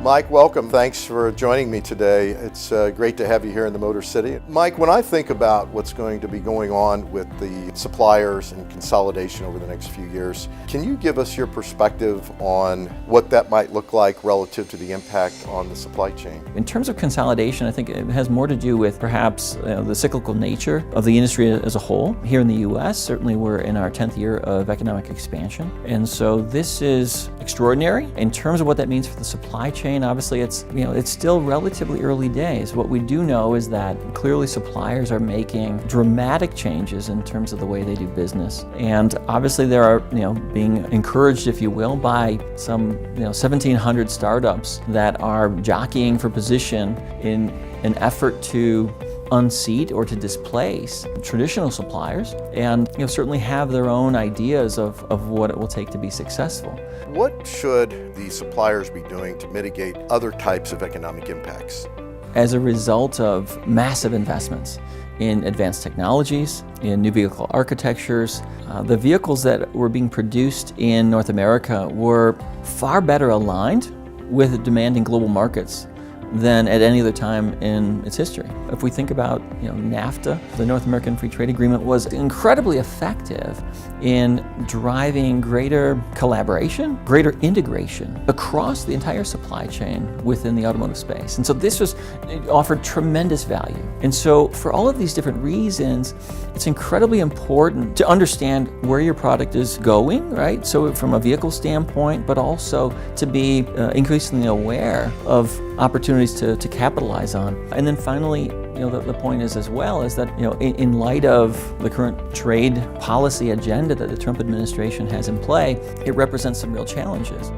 Mike, welcome. Thanks for joining me today. It's great to have you here in the Motor City. Mike, when I think about what's going to be going on with the suppliers and consolidation over the next few years, can you give us your perspective on what that might look like relative to the impact on the supply chain? In terms of consolidation, I think it has more to do with perhaps the cyclical nature of the industry as a whole. Here in the U.S., certainly we're in our 10th year of economic expansion, and so this is extraordinary. In terms of what that means for the supply chain, obviously it's still relatively early days. What we do know is that clearly suppliers are making dramatic changes in terms of the way they do business, and obviously they are being encouraged, if you will, by some 1,700 startups that are jockeying for position in an effort to unseat or to displace traditional suppliers, and certainly have their own ideas of what it will take to be successful. What should the suppliers be doing to mitigate other types of economic impacts? As a result of massive investments in advanced technologies, in new vehicle architectures, the vehicles that were being produced in North America were far better aligned with demanding global markets than at any other time in its history. If we think about NAFTA, the North American Free Trade Agreement was incredibly effective in driving greater collaboration, greater integration across the entire supply chain within the automotive space. And so it offered tremendous value. And so for all of these different reasons, it's incredibly important to understand where your product is going, right? So from a vehicle standpoint, but also to be increasingly aware of opportunities to capitalize on. And then finally, the point is as well is that in light of the current trade policy agenda that the Trump administration has in play, it represents some real challenges.